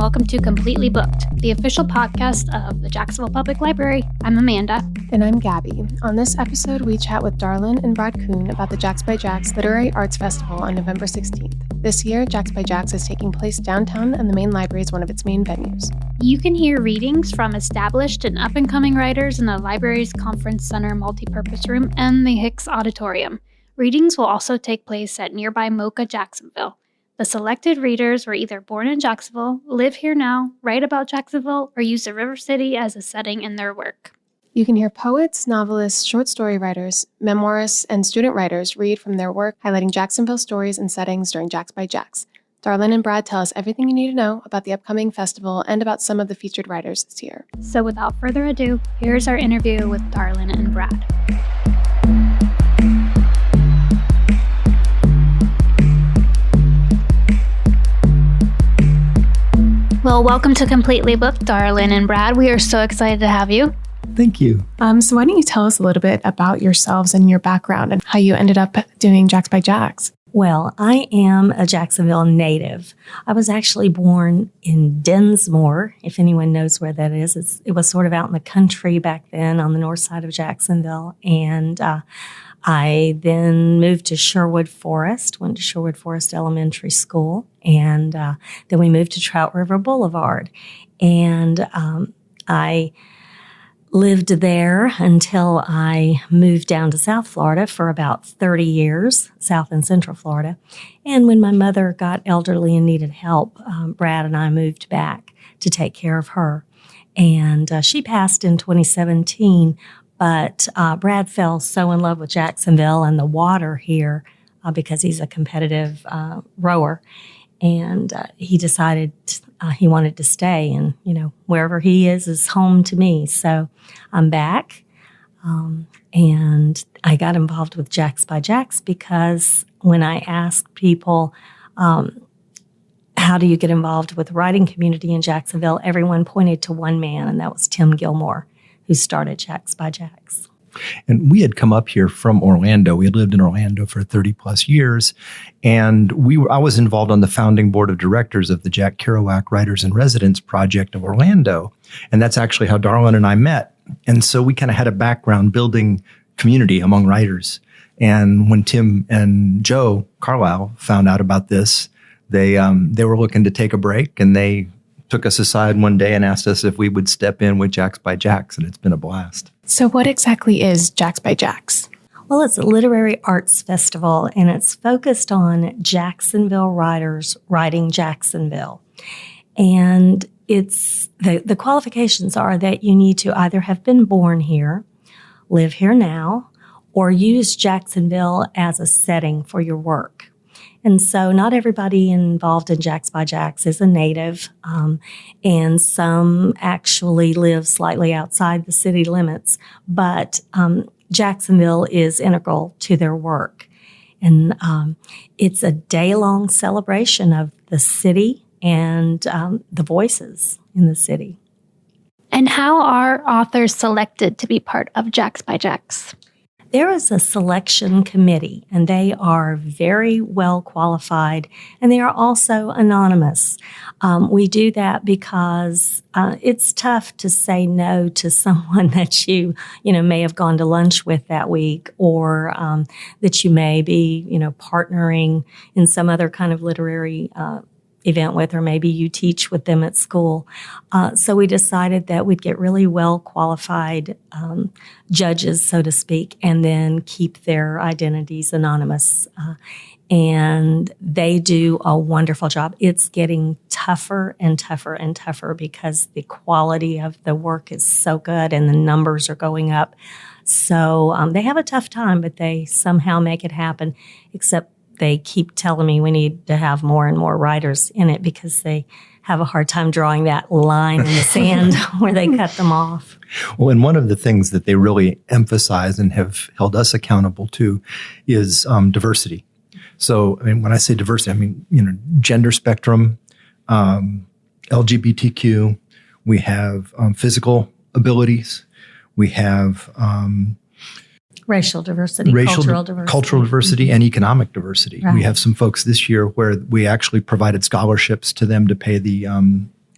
welcome to Completely Booked, the official podcast of the Jacksonville Public Library. I'm Amanda. And I'm Gabby. On this episode, we chat with Darlyn and Brad Kuhn about the JaxbyJax Literary Arts Festival on November 16th. This year, JaxbyJax is taking place downtown, and the main library is one of its main venues. You can hear readings from established and up-and-coming writers in the library's Conference Center multipurpose room and the Hicks Auditorium. Readings will also take place at nearby Mocha, Jacksonville. The selected readers were either born in Jacksonville, live here now, write about Jacksonville, or use the River City as a setting in their work. You can hear poets, novelists, short story writers, memoirists, and student writers read from their work highlighting Jacksonville stories and settings during JaxbyJax. Darlyn and Brad tell us everything you need to know about the upcoming festival and about some of the featured writers this year. So without further ado, here's our interview with Darlyn and Brad. Well, welcome to Completely Booked, Darlyn and Brad. We are so excited to have you. Thank you. So why don't you tell us a little bit about yourselves and your background and how you ended up doing JaxbyJax? Well, I am a Jacksonville native. I was actually born in Dinsmore, if anyone knows where that is. It was sort of out in the country back then on the north side of Jacksonville. And I then moved to Sherwood Forest, went to Sherwood Forest Elementary School, and then we moved to Trout River Boulevard. And I lived there until I moved down to South Florida for about 30 years, South and Central Florida. And when my mother got elderly and needed help, Brad and I moved back to take care of her. And she passed in 2017, but Brad fell so in love with Jacksonville and the water here because he's a competitive rower. And he decided he wanted to stay, and wherever he is home to me. So I'm back, and I got involved with JaxbyJax because when I asked people, how do you get involved with the writing community in Jacksonville, everyone pointed to one man, and that was Tim Gilmore, who started JaxbyJax. And we had come up here from Orlando. We had lived in Orlando for 30 plus years. And I was involved on the founding board of directors of the Jack Kerouac Writers in Residence Project of Orlando. And that's actually how Darlyn and I met. And so we kind of had a background building community among writers. And when Tim and Joe Carlisle found out about this, they were looking to take a break, and they took us aside one day and asked us if we would step in with JaxbyJax, and it's been a blast. So what exactly is JaxbyJax? Well, it's a literary arts festival, and it's focused on Jacksonville writers writing Jacksonville. And it's the qualifications are that you need to either have been born here, live here now, or use Jacksonville as a setting for your work. And so not everybody involved in JaxbyJax is a native, and some actually live slightly outside the city limits, but Jacksonville is integral to their work. And it's a day-long celebration of the city and the voices in the city. And how are authors selected to be part of JaxbyJax? There is a selection committee, and they are very well qualified, and they are also anonymous. We do that because it's tough to say no to someone that you may have gone to lunch with that week, or that you may be, partnering in some other kind of literary event with, or maybe you teach with them at school. So we decided that we'd get really well qualified judges, so to speak, and then keep their identities anonymous. And they do a wonderful job. It's getting tougher and tougher and tougher because the quality of the work is so good and the numbers are going up. So they have a tough time, but they somehow make it happen, except they keep telling me we need to have more and more writers in it because they have a hard time drawing that line in the sand where they cut them off. Well, and one of the things that they really emphasize and have held us accountable to is diversity. So, when I say diversity, I mean, gender spectrum, LGBTQ, we have physical abilities, we have racial diversity, cultural diversity, and economic diversity. Right. We have some folks this year where we actually provided scholarships to them to pay the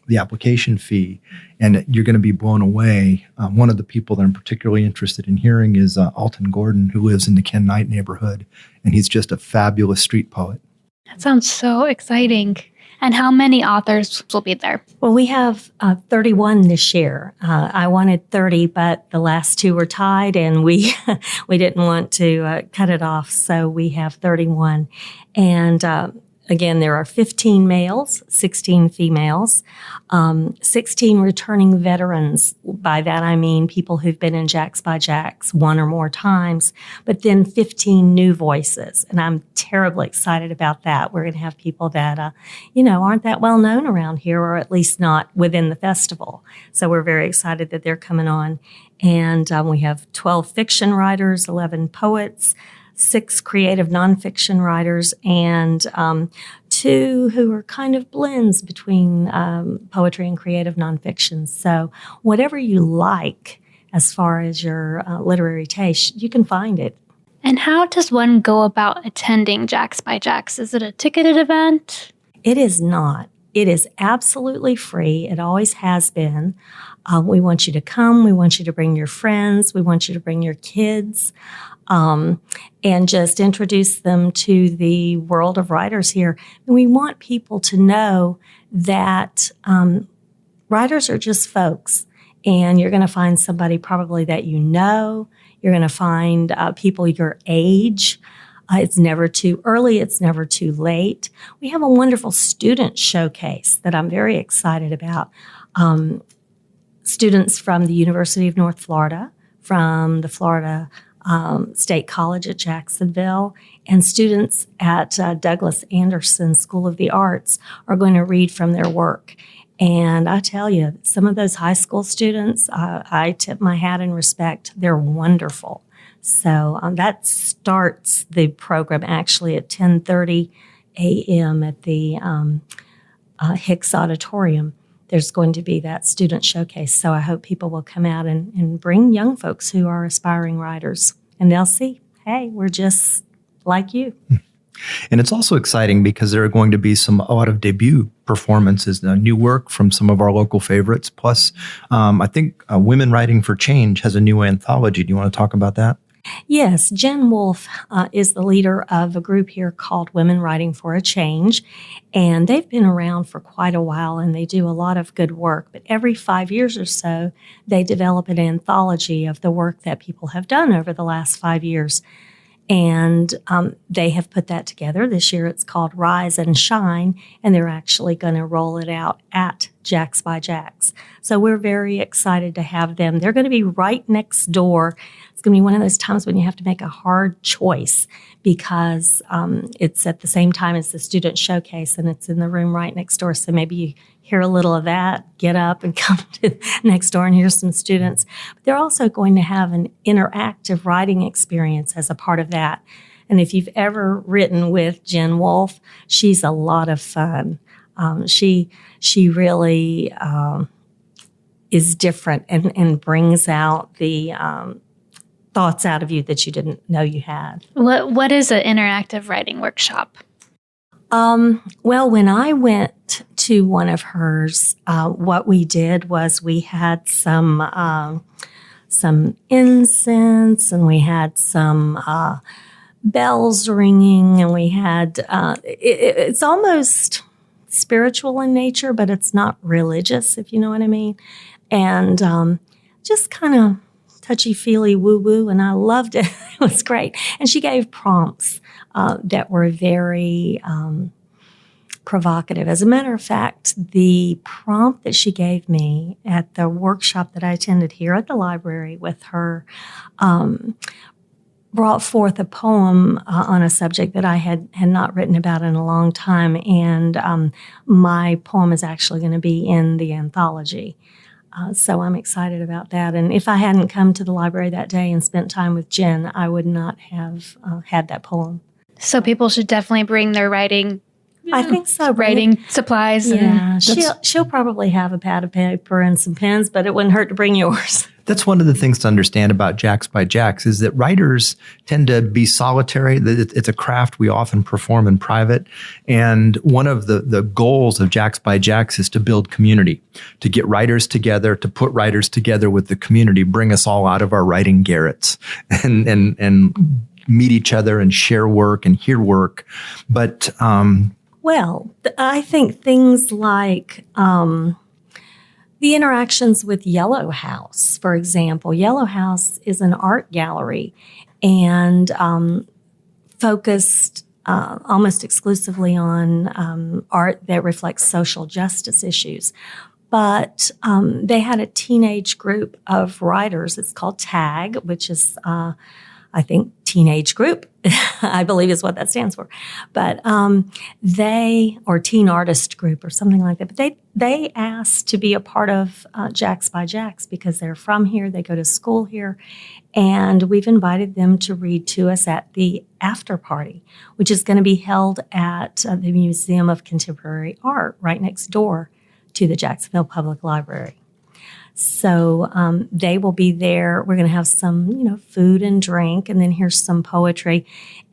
the application fee, and you're going to be blown away. One of the people that I'm particularly interested in hearing is Alton Gordon, who lives in the Ken Knight neighborhood, and he's just a fabulous street poet. That sounds so exciting. And how many authors will be there? Well, we have 31 this year. I wanted 30, but the last two were tied, and we didn't want to cut it off, so we have 31. And again, there are 15 males, 16 females, 16 returning veterans. By that I mean people who've been in JaxbyJax one or more times, but then 15 new voices. And I'm terribly excited about that. We're going to have people that, aren't that well known around here, or at least not within the festival. So we're very excited that they're coming on. And we have 12 fiction writers, 11 poets, 6 creative nonfiction writers, and 2 who are kind of blends between poetry and creative nonfiction. So whatever you like as far as your literary taste, you can find it. And how does one go about attending JaxbyJax? Is it a ticketed event? It is not. It is absolutely free. It always has been. We want you to come. We want you to bring your friends. We want you to bring your kids. And just introduce them to the world of writers here. And we want people to know that writers are just folks, and you're going to find somebody probably that you know. You're going to find people your age. It's never too early. It's never too late. We have a wonderful student showcase that I'm very excited about. Students from the University of North Florida, from the Florida State College at Jacksonville, and students at Douglas Anderson School of the Arts are going to read from their work. And I tell you, some of those high school students, I tip my hat in respect. They're wonderful. So that starts the program actually at 10:30 a.m. at the Hicks Auditorium. There's going to be that student showcase. So I hope people will come out and bring young folks who are aspiring writers, and they'll see, hey, we're just like you. And it's also exciting because there are going to be a lot of debut performances, new work from some of our local favorites. Plus, I think Women Writing for Change has a new anthology. Do you want to talk about that? Yes, Jen Wolfe is the leader of a group here called Women Writing for a Change, and they've been around for quite a while, and they do a lot of good work. But every 5 years or so, they develop an anthology of the work that people have done over the last 5 years. And they have put that together. This year it's called Rise and Shine, and they're actually going to roll it out at JaxbyJax. So we're very excited to have them. They're going to be right next door. It's going to be one of those times when you have to make a hard choice because it's at the same time as the student showcase, and it's in the room right next door. So maybe you hear a little of that, get up and come to next door and hear some students. But they're also going to have an interactive writing experience as a part of that. And if you've ever written with Jen Wolfe, she's a lot of fun. She really is different and brings out the thoughts out of you that you didn't know you had. What is an interactive writing workshop? Well, when I went to one of hers, what we did was we had some incense, and we had some bells ringing, and we had it's almost spiritual in nature, but it's not religious, if you know what I mean. And just kind of touchy-feely woo-woo, and I loved it. It was great. And she gave prompts that were very provocative. As a matter of fact, the prompt that she gave me at the workshop that I attended here at the library with her brought forth a poem on a subject that I had not written about in a long time, and my poem is actually going to be in the anthology. So I'm excited about that. And if I hadn't come to the library that day and spent time with Jen, I would not have had that poem. So people should definitely bring their writing. I think so. Writing supplies. Yeah, she'll probably have a pad of paper and some pens, but it wouldn't hurt to bring yours. That's one of the things to understand about JaxbyJax is that writers tend to be solitary. It's a craft we often perform in private. And one of the goals of JaxbyJax is to build community, to get writers together, to put writers together with the community, bring us all out of our writing garrets and meet each other and share work and hear work. But I think things like the interactions with Yellow House, for example. Yellow House is an art gallery and focused almost exclusively on art that reflects social justice issues. But they had a teenage group of writers. It's called TAG, which is, I think, teenage group, I believe is what that stands for. But or teen artist group or something like that. But they asked to be a part of JaxbyJax because they're from here, they go to school here, and we've invited them to read to us at the after party, which is going to be held at the Museum of Contemporary Art right next door to the Jacksonville Public Library. So they will be there. We're going to have some, food and drink, and then here's some poetry.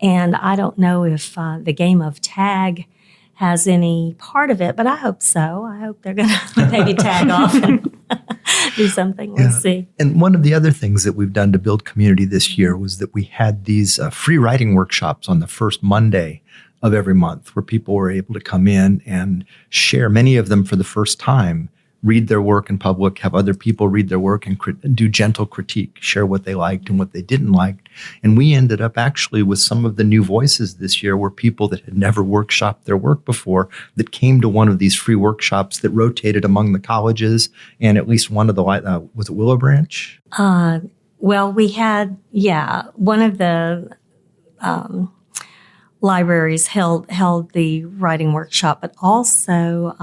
And I don't know if the game of tag has any part of it, but I hope so. I hope they're going to maybe tag off and do something. We'll see. And one of the other things that we've done to build community this year was that we had these free writing workshops on the first Monday of every month where people were able to come in and share, many of them for the first time, read their work in public, have other people read their work and do gentle critique, share what they liked and what they didn't like. And we ended up actually with some of the new voices this year were people that had never workshopped their work before that came to one of these free workshops that rotated among the colleges and at least one of the, was it Willow Branch? Well, we had, one of the libraries held the writing workshop, but also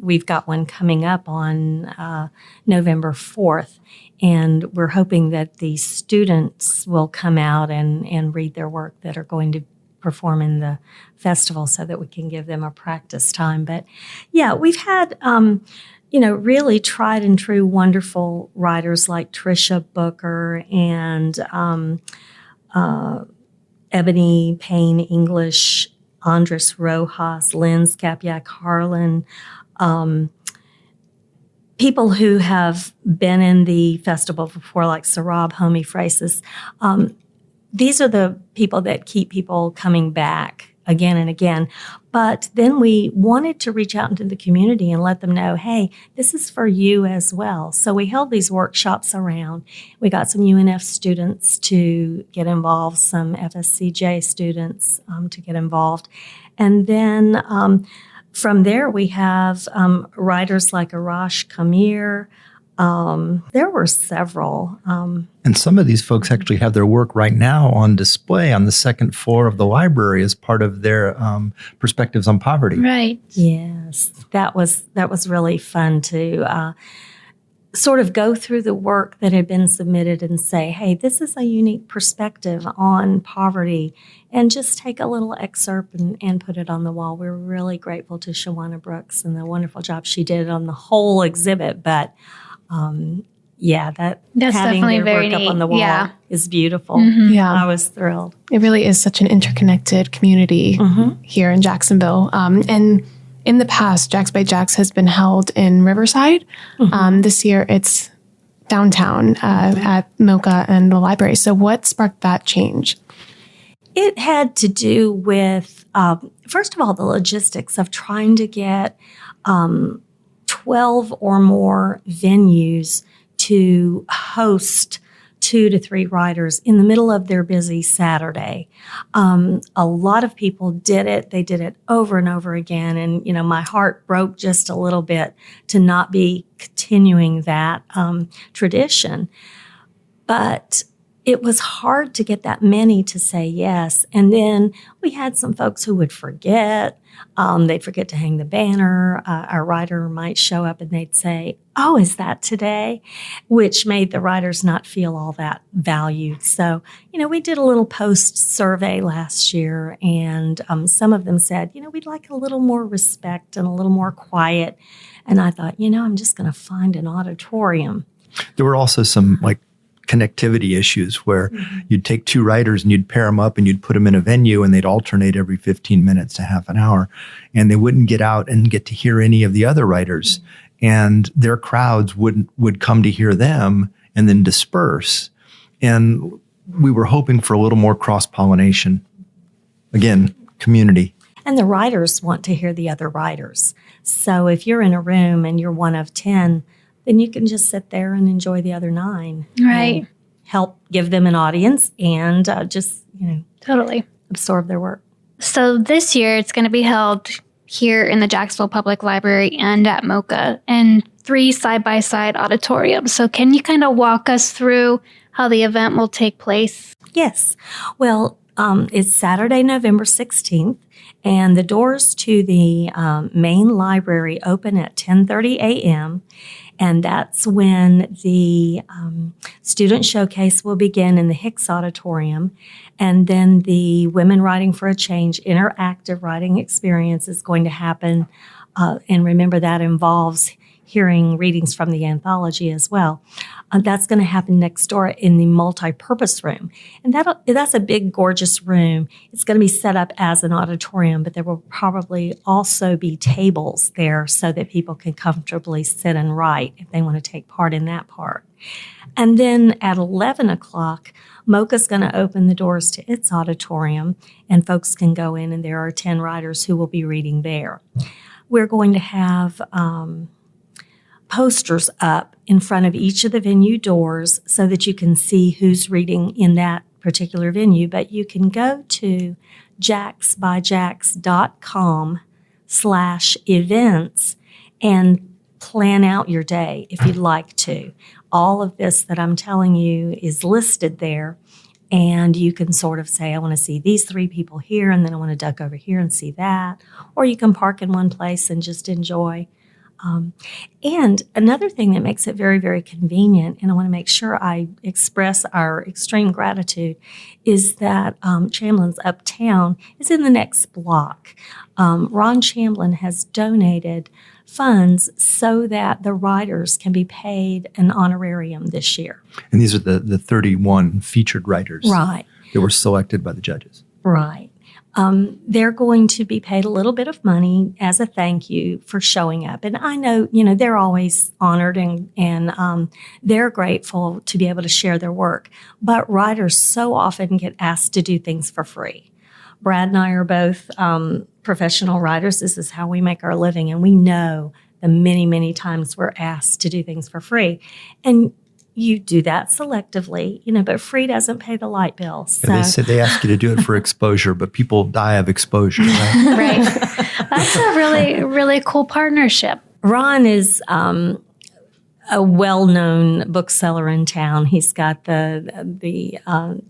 we've got one coming up on November 4th, and we're hoping that the students will come out and read their work that are going to perform in the festival so that we can give them a practice time. But we've had really tried and true wonderful writers like Tricia Booker and Ebony Payne English, Andres Rojas, Lynn Skapiak Harlan, people who have been in the festival before, like Sarab Homi Phrases. These are the people that keep people coming back again and again. But then we wanted to reach out into the community and let them know, hey, this is for you as well. So we held these workshops around. We got some UNF students to get involved, some FSCJ students to get involved. And then from there, we have writers like Arash Kamir. There were several. And some of these folks actually have their work right now on display on the second floor of the library as part of their perspectives on poverty. Right. Yes, that was really fun to sort of go through the work that had been submitted and say, hey, this is a unique perspective on poverty, and just take a little excerpt and put it on the wall. We're really grateful to Shawana Brooks and the wonderful job she did on the whole exhibit, but that's having definitely their very work neat. up on the wall Yeah. is beautiful. Mm-hmm. Yeah. I was thrilled. It really is such an interconnected community here in Jacksonville. And in the past, JaxbyJax has been held in Riverside. This year, it's downtown at Mocha and the library. So what sparked that change? It had to do with, first of all, the logistics of trying to get 12 or more venues to host 2 to 3 writers in the middle of their busy Saturday. A lot of people did it. They did it over and over again. And, my heart broke just a little bit to not be continuing that tradition. But it was hard to get that many to say yes. And then we had some folks who would forget. They'd forget to hang the banner. Our writer might show up and they'd say, oh, is that today? Which made the writers not feel all that valued. So, we did a little post survey last year, and some of them said, we'd like a little more respect and a little more quiet. And I thought, I'm just going to find an auditorium. There were also some like connectivity issues where you'd take two writers and you'd pair them up and you'd put them in a venue and they'd alternate every 15 minutes to half an hour, and they wouldn't get out and get to hear any of the other writers, and their crowds would come to hear them and then disperse. And we were hoping for a little more cross-pollination. Again, community. And the writers want to hear the other writers. So if you're in a room and you're one of 10, then you can just sit there and enjoy the other 9. Right. Help give them an audience and just, Totally. absorb their work. So this year it's going to be held here in the Jacksonville Public Library and at MoCA in 3 side-by-side auditoriums. So can you kind of walk us through how the event will take place? Yes. Well, it's Saturday, November 16th, and the doors to the main library open at 10:30 a.m., and that's when the student showcase will begin in the Hicks Auditorium, and then the Women Writing for a Change interactive writing experience is going to happen, and remember that involves hearing readings from the anthology as well. That's going to happen next door in the multi-purpose room. And that's a big, gorgeous room. It's going to be set up as an auditorium, but there will probably also be tables there so that people can comfortably sit and write if they want to take part in that part. And then at 11 o'clock, MoCA's going to open the doors to its auditorium, and folks can go in, and there are 10 writers who will be reading there. We're going to have posters up in front of each of the venue doors so that you can see who's reading in that particular venue. But you can go to JaxbyJax.com/events and plan out your day if you'd like to. All of this that I'm telling you is listed there, and you can sort of say, I want to see these 3 people here, and then I want to duck over here and see that. Or you can park in one place and just enjoy. And another thing that makes it very, very convenient, and I want to make sure I express our extreme gratitude, is that Chamblins Uptown is in the next block. Ron Chamblin has donated funds so that the writers can be paid an honorarium this year. And these are the 31 featured writers Right. that were selected by the judges. Right. They're going to be paid a little bit of money as a thank you for showing up. And I know, they're always honored and they're grateful to be able to share their work. But writers so often get asked to do things for free. Brad and I are both professional writers. This is how we make our living. And we know the many, many times we're asked to do things for free. And you do that selectively, but free doesn't pay the light bill. So. Yeah, they said they ask you to do it for exposure, but people die of exposure, right? Right. That's a really, really cool partnership. Ron is a well-known bookseller in town. He's got the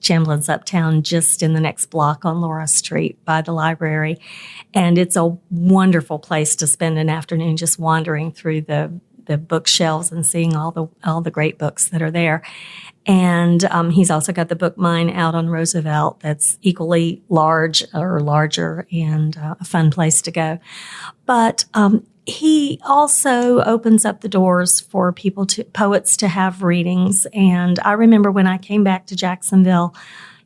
Chamblins Uptown just in the next block on Laura Street by the library. And it's a wonderful place to spend an afternoon just wandering through the bookshelves and seeing all the great books that are there. And he's also got the Book Mine out on Roosevelt that's equally large or larger and a fun place to go. But he also opens up the doors for poets to have readings. And I remember when I came back to Jacksonville,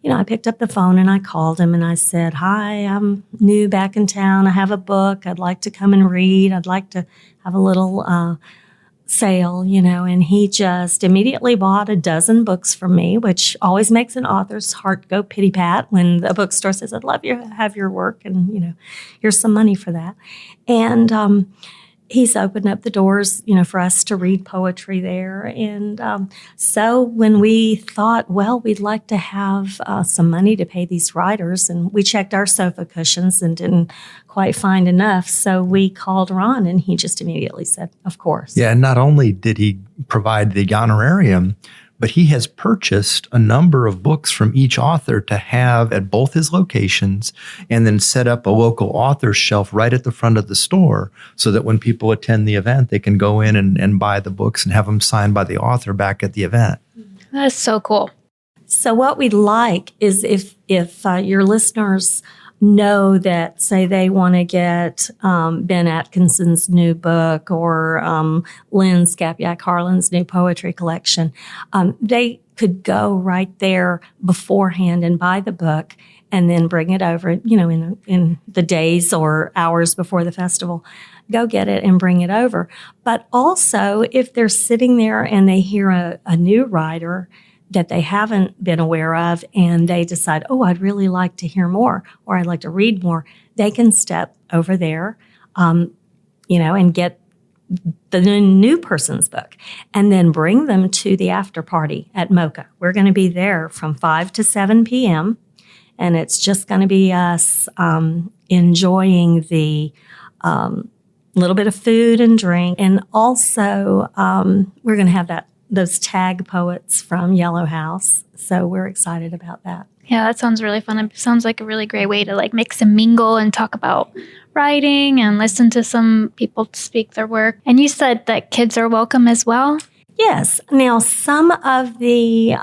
I picked up the phone and I called him and I said, hi, I'm new back in town. I have a book. I'd like to come and read. I'd like to have a little sale, and he just immediately bought a dozen books from me, which always makes an author's heart go pity-pat when the bookstore says, I'd love you to have your work, and, here's some money for that. And he's opened up the doors, for us to read poetry there. And so when we thought, well, we'd like to have some money to pay these writers, and we checked our sofa cushions and didn't quite find enough. So we called Ron, and he just immediately said, of course. Yeah, and not only did he provide the honorarium, but he has purchased a number of books from each author to have at both his locations, and then set up a local author's shelf right at the front of the store so that when people attend the event, they can go in and buy the books and have them signed by the author back at the event. That's so cool. So what we'd like is if your listeners know that, say, they want to get Ben Atkinson's new book or Lynn Skapyak Harlan's new poetry collection, they could go right there beforehand and buy the book and then bring it over, in the days or hours before the festival. Go get it and bring it over. But also, if they're sitting there and they hear a new writer that they haven't been aware of and they decide, oh, I'd really like to hear more or I'd like to read more, they can step over there, and get the new person's book and then bring them to the after party at Mocha. We're going to be there from 5 to 7 p.m. and it's just going to be us enjoying the little bit of food and drink. And also we're going to have those tag poets from Yellow House. So we're excited about that. Yeah, that sounds really fun. It sounds like a really great way to mix and mingle and talk about writing and listen to some people speak their work. And you said that kids are welcome as well? Yes. Now, some of the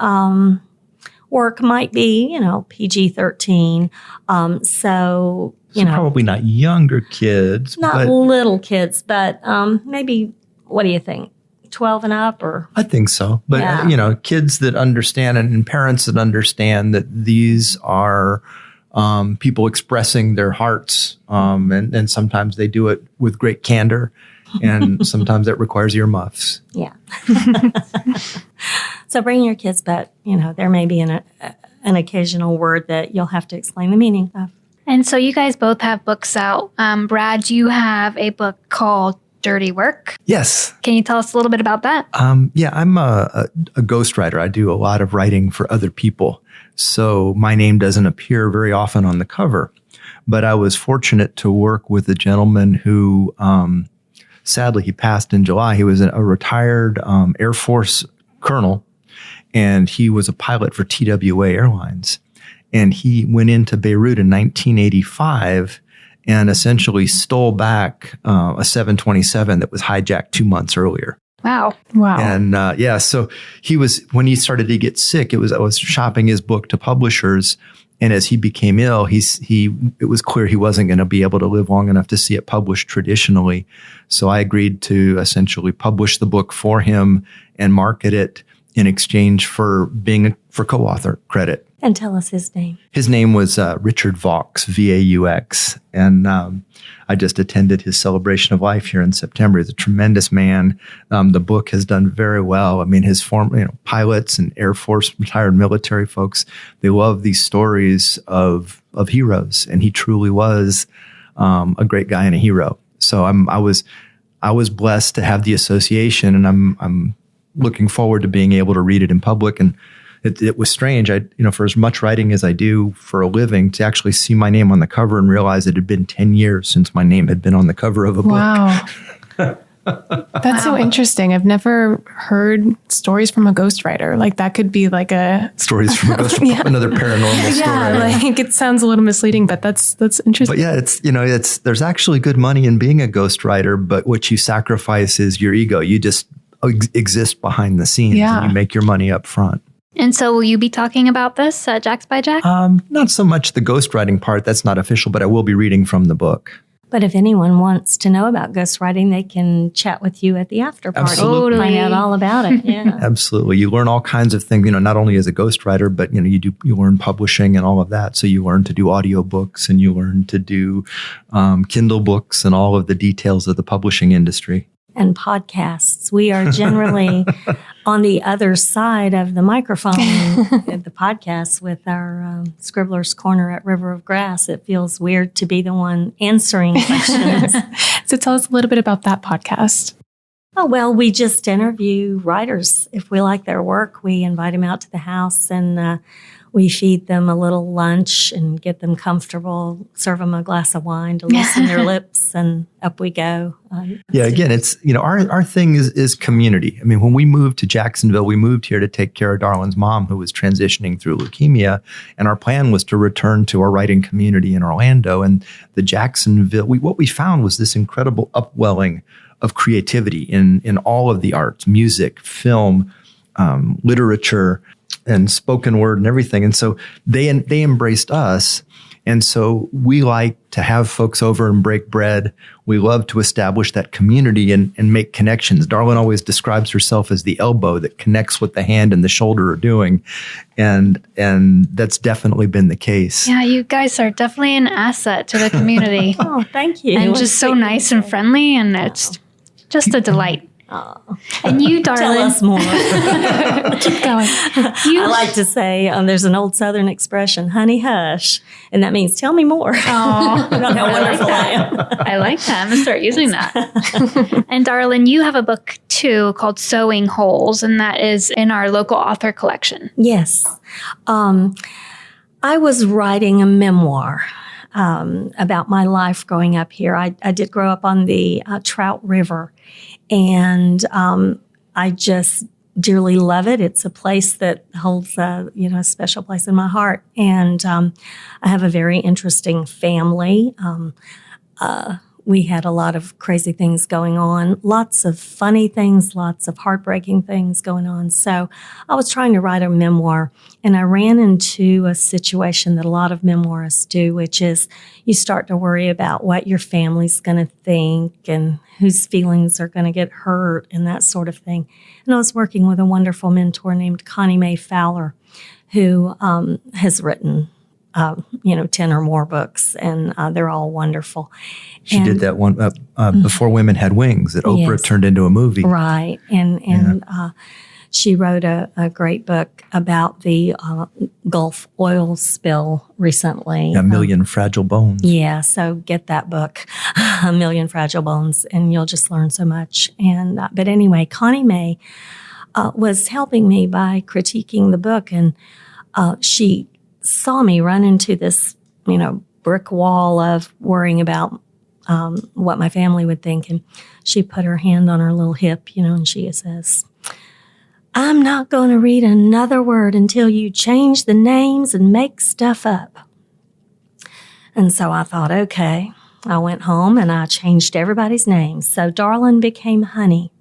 work might be, PG-13. So probably not younger kids. Not little kids, but maybe, what do you think? 12 and up, or? I think so. But, yeah. Kids that understand and parents that understand that these are people expressing their hearts. And sometimes they do it with great candor. And sometimes that requires earmuffs. Yeah. So bring your kids, but, there may be an occasional word that you'll have to explain the meaning of. And so you guys both have books out. Brad, you have a book called Dirty Work. Yes. Can you tell us a little bit about that? Yeah, I'm a ghostwriter. I do a lot of writing for other people. So my name doesn't appear very often on the cover. But I was fortunate to work with a gentleman who, sadly, he passed in July. He was a retired Air Force colonel, and he was a pilot for TWA Airlines. And he went into Beirut in 1985 and essentially stole back a 727 that was hijacked 2 months earlier. Wow. And so when he started to get sick, I was shopping his book to publishers. And as he became ill, it was clear he wasn't going to be able to live long enough to see it published traditionally. So I agreed to essentially publish the book for him and market it in exchange for for co-author credit. And tell us his name. His name was Richard Vaux, Vaux. And I just attended his celebration of life here in September. He's a tremendous man. The book has done very well. I mean, his pilots and Air Force retired military folks, they love these stories of heroes. And he truly was a great guy and a hero. So I was blessed to have the association, and I'm looking forward to being able to read it in public. And it was strange. For as much writing as I do for a living, to actually see my name on the cover and realize it had been 10 years since my name had been on the cover of a book. Wow. That's so interesting. I've never heard stories from a ghostwriter. That could be stories from a ghostwriter, another paranormal story. Yeah, it sounds a little misleading, but that's interesting. But yeah, there's actually good money in being a ghostwriter, but what you sacrifice is your ego. You just exist behind the scenes, and you make your money up front. And so will you be talking about this at JaxbyJax? Not so much the ghostwriting part. That's not official, but I will be reading from the book. But if anyone wants to know about ghostwriting, they can chat with you at the after party. Absolutely. Find out all about it. Yeah. Absolutely. You learn all kinds of things, not only as a ghostwriter, but you learn publishing and all of that. So you learn to do audiobooks and you learn to do Kindle books and all of the details of the publishing industry. And podcasts. We are generally on the other side of the microphone at the podcast with our Scribbler's Corner at River of Grass. It feels weird to be the one answering questions. So tell us a little bit about that podcast. Oh, well, we just interview writers. If we like their work, we invite them out to the house and we feed them a little lunch and get them comfortable, serve them a glass of wine to loosen their lips, and up we go. Again, it's, our thing is community. I mean, when we moved to Jacksonville, we moved here to take care of Darlyn's mom, who was transitioning through leukemia. And our plan was to return to our writing community in Orlando. And the Jacksonville, what we found was this incredible upwelling of creativity in all of the arts, music, film, literature, and spoken word and everything. And so they embraced us. And so we like to have folks over and break bread. We love to establish that community and make connections. Darlyn always describes herself as the elbow that connects what the hand and the shoulder are doing. And that's definitely been the case. Yeah, you guys are definitely an asset to the community. Oh, thank you. And just so nice and friendly, and it's just a delight. Oh. And you, Darlyn. Tell us more. Keep going. I like to say there's an old Southern expression, honey hush, and that means tell me more. Oh, How wonderful I am. I like that. I'm going to start using that. And Darlyn, you have a book too called Sewing Holes, and that is in our local author collection. Yes. I was writing a memoir about my life growing up here. I did grow up on the Trout River, and I just dearly love it. It's a place that holds a special place in my heart. And I have a very interesting family. We had a lot of crazy things going on, lots of funny things, lots of heartbreaking things going on. So I was trying to write a memoir, and I ran into a situation that a lot of memoirists do, which is you start to worry about what your family's going to think and whose feelings are going to get hurt and that sort of thing. And I was working with a wonderful mentor named Connie Mae Fowler, who has written 10 or more books, and they're all wonderful. She did that one Before Women Had Wings that Oprah turned into a movie. Right. And she wrote a great book about the Gulf oil spill recently. A Million Fragile Bones. Yeah. So get that book, A Million Fragile Bones, and you'll just learn so much. And but anyway, Connie Mae was helping me by critiquing the book, and she saw me run into this, brick wall of worrying about what my family would think. And she put her hand on her little hip, and she says, I'm not going to read another word until you change the names and make stuff up. And so I thought, okay. I went home and I changed everybody's names. So Darlyn became Honey.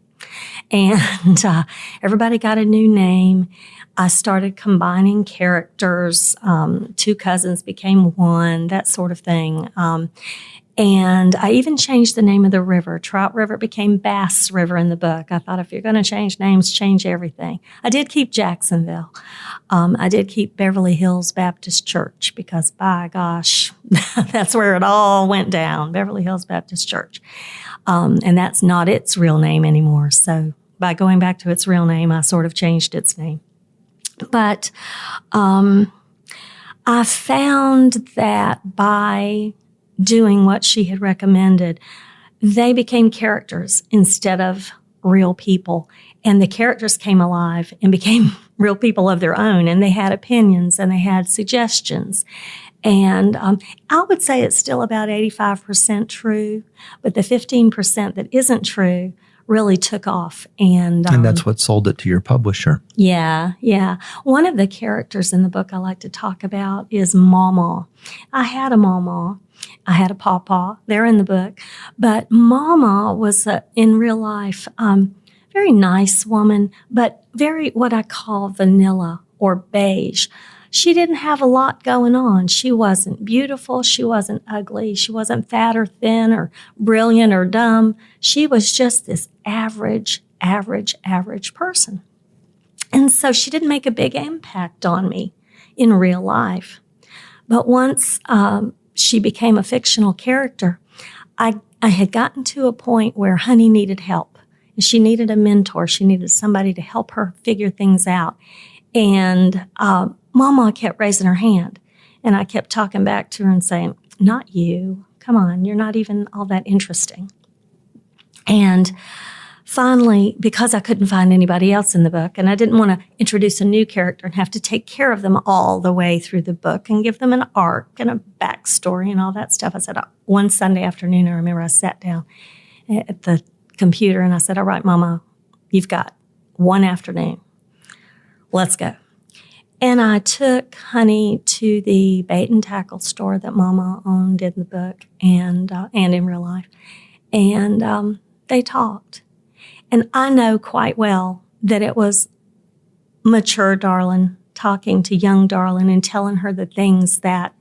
And everybody got a new name. I started combining characters. Two cousins became one, that sort of thing. And I even changed the name of the river. Trout River became Bass River in the book. I thought, if you're going to change names, change everything. I did keep Jacksonville. I did keep Beverly Hills Baptist Church because, by gosh, that's where it all went down, Beverly Hills Baptist Church. And that's not its real name anymore. So by going back to its real name, I sort of changed its name. But I found that by doing what she had recommended, they became characters instead of real people. And the characters came alive and became real people of their own. And they had opinions and they had suggestions. And I would say it's still about 85% true, but the 15% that isn't true really took off. And that's what sold it to your publisher. Yeah. One of the characters in the book I like to talk about is Mama. I had a Mama. I had a Pawpaw. They're in the book. But Mama was, in real life, very nice woman, but very what I call vanilla or beige. She didn't have a lot going on. She wasn't beautiful. She wasn't ugly. She wasn't fat or thin or brilliant or dumb. She was just this average person. And so she didn't make a big impact on me in real life. But once she became a fictional character, I had gotten to a point where Honey needed help. She needed a mentor. She needed somebody to help her figure things out. And Mama kept raising her hand. And I kept talking back to her and saying, not you. Come on, you're not even all that interesting. And finally, because I couldn't find anybody else in the book, and I didn't want to introduce a new character and have to take care of them all the way through the book and give them an arc and a backstory and all that stuff, I said, one Sunday afternoon, I remember I sat down at the computer and I said, all right, Mama, you've got one afternoon. Let's go. And I took Honey to the bait and tackle store that Mama owned in the book and in real life. And they talked. And I know quite well that it was mature Darlyn talking to young Darlyn and telling her the things that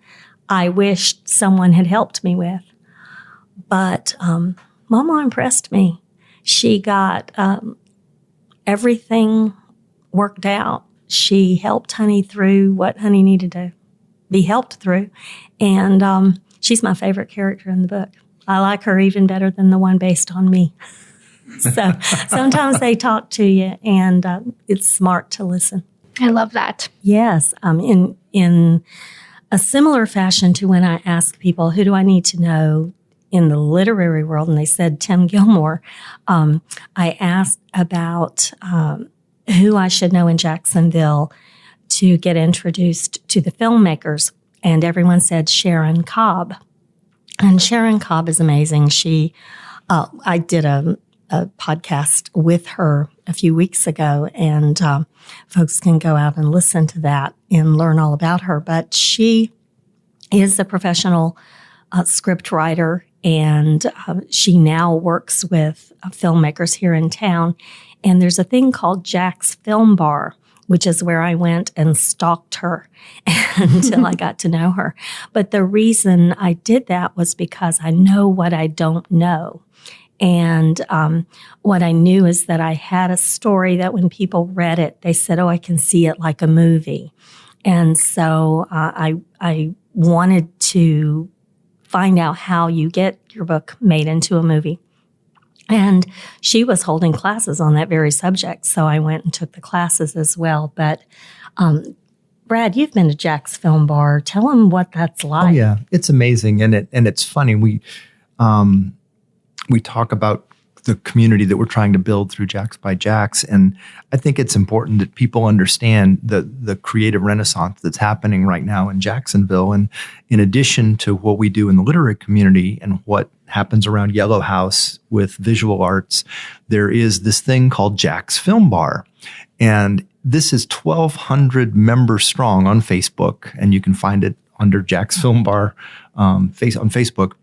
I wished someone had helped me with. But Mama impressed me. She got everything worked out. She helped Honey through what Honey needed to be helped through. And she's my favorite character in the book. I like her even better than the one based on me. So sometimes they talk to you, and it's smart to listen. I love that. Yes. In a similar fashion to when I ask people, who do I need to know in the literary world? And they said Tim Gilmore. I asked about who I should know in Jacksonville to get introduced to the filmmakers. And everyone said Sharon Cobb. And Sharon Cobb is amazing. I did a podcast with her a few weeks ago, and folks can go out and listen to that and learn all about her. But she is a professional script writer, and she now works with filmmakers here in town. And there's a thing called Jax Film Bar, which is where I went and stalked her until I got to know her. But the reason I did that was because I know what I don't know. And what I knew is that I had a story that when people read it, they said, oh, I can see it like a movie. And so I wanted to find out how you get your book made into a movie. And she was holding classes on that very subject, so I went and took the classes as well. But Brad, you've been to Jax Film Bar. Tell them what that's like. Oh yeah, it's amazing, and it's funny. We talk about the community that we're trying to build through JaxbyJax, and I think it's important that people understand the creative renaissance that's happening right now in Jacksonville. And in addition to what we do in the literary community and what happens around Yellow House with visual arts, there is this thing called Jax Film Bar. And this is 1,200 members strong on Facebook, and you can find it under Jax Film Bar on Facebook.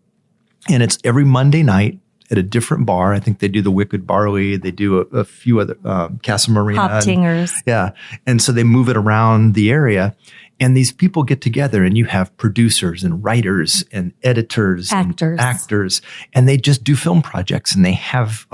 And it's every Monday night at a different bar. I think they do the Wicked Barley. They do a few other, Casa Marina. Hop Tingers. Yeah. And so they move it around the area. And these people get together, and you have producers and writers and editors and actors, and they just do film projects, and they have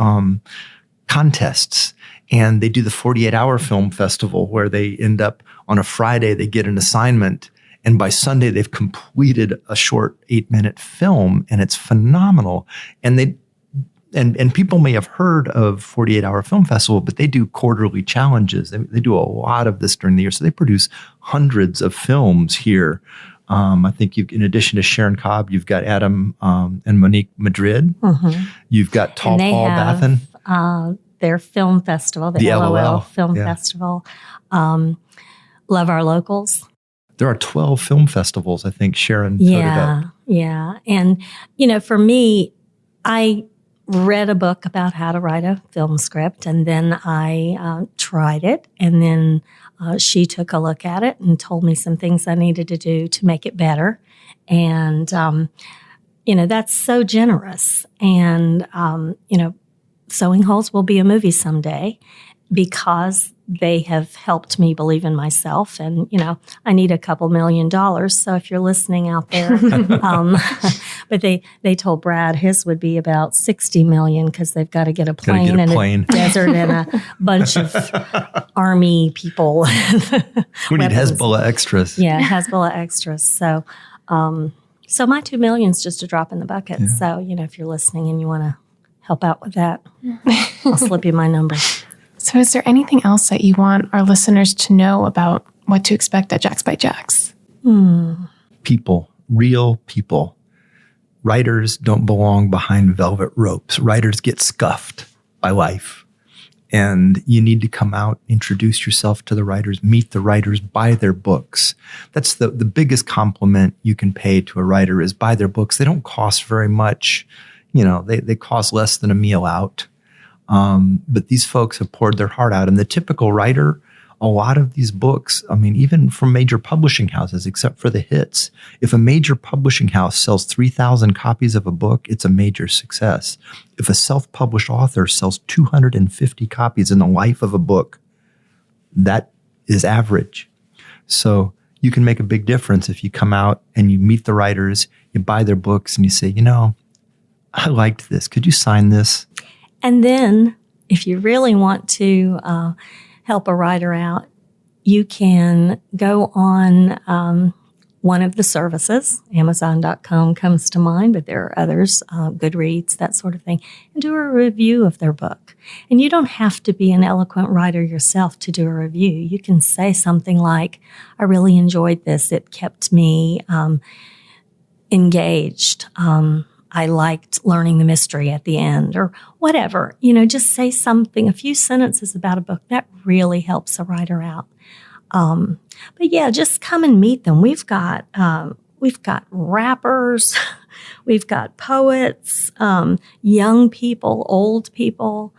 contests, and they do the 48-hour film festival where they end up on a Friday, they get an assignment, and by Sunday they've completed a short 8-minute film, and it's phenomenal. And And people may have heard of 48-Hour Film Festival, but they do quarterly challenges. They do a lot of this during the year. So they produce hundreds of films here. I think in addition to Sharon Cobb, you've got Adam and Monique Madrid. Mm-hmm. You've got Paul Bathan. Their film festival, the LOL Film Festival. Love Our Locals. There are 12 film festivals, I think Sharon toted up. Yeah. And, for me, I read a book about how to write a film script, and then I tried it, and then she took a look at it and told me some things I needed to do to make it better. And, that's so generous. And, Sewing Holes will be a movie someday because they have helped me believe in myself. And, I need a couple $1 million. So if you're listening out there, but they told Brad his would be about $60 million because they've got to get a plane and a desert and a bunch of army people. We need Hezbollah extras. Yeah, Hezbollah extras. So my $2 million is just a drop in the bucket. Yeah. So, if you're listening and you want to help out with that, I'll slip you my number. So is there anything else that you want our listeners to know about what to expect at JaxbyJax? People, real people. Writers don't belong behind velvet ropes. Writers get scuffed by life. And you need to come out, introduce yourself to the writers, meet the writers, buy their books. That's the biggest compliment you can pay to a writer is buy their books. They don't cost very much. They cost less than a meal out. But these folks have poured their heart out. And the typical writer, a lot of these books, even from major publishing houses, except for the hits, if a major publishing house sells 3,000 copies of a book, it's a major success. If a self-published author sells 250 copies in the life of a book, that is average. So you can make a big difference if you come out and you meet the writers, you buy their books, and you say, I liked this. Could you sign this? And then if you really want to help a writer out, you can go on one of the services. Amazon.com comes to mind, but there are others, Goodreads, that sort of thing, and do a review of their book. And you don't have to be an eloquent writer yourself to do a review. You can say something like, I really enjoyed this. It kept me engaged. I liked learning the mystery at the end, or whatever. Just say something, a few sentences about a book. That really helps a writer out. But yeah, just come and meet them. We've got rappers, we've got poets, young people, old people.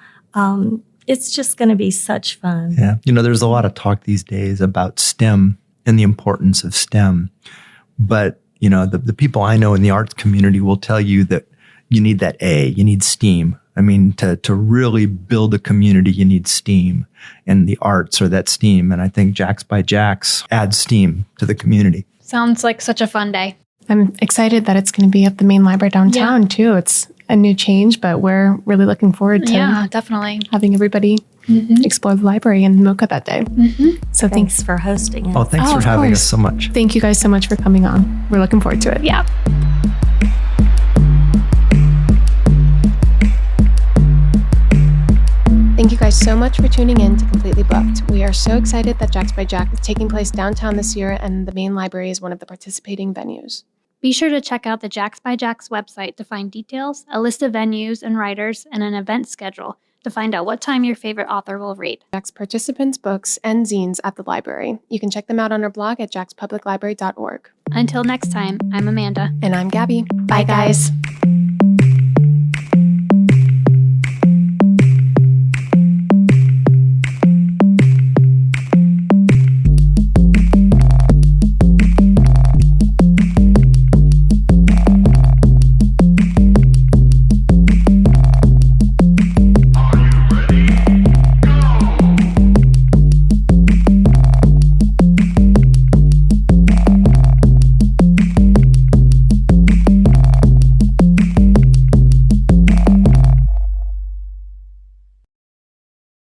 It's just going to be such fun. Yeah. There's a lot of talk these days about STEM and the importance of STEM. But, the people I know in the arts community will tell you that you need that A, you need STEAM. I mean, to really build a community, you need STEAM, and the arts are that STEAM. And I think JaxbyJax adds STEAM to the community. Sounds like such a fun day. I'm excited that it's going to be at the main library downtown, too. It's a new change, but we're really looking forward to definitely having everybody explore the library in Mocha that day. So Thanks for hosting it. Oh, thanks for having us so much. Thank you guys so much for coming on. We're looking forward to it. Yeah. Thank you guys so much for tuning in to Completely Booked. We are so excited that JaxbyJax is taking place downtown this year, and the main library is one of the participating venues. Be sure to check out the JaxbyJax website to find details, a list of venues and writers, and an event schedule to find out what time your favorite author will read. Jax participants' books and zines at the library. You can check them out on our blog at jaxpubliclibrary.org. Until next time, I'm Amanda. And I'm Gabby. Bye, guys.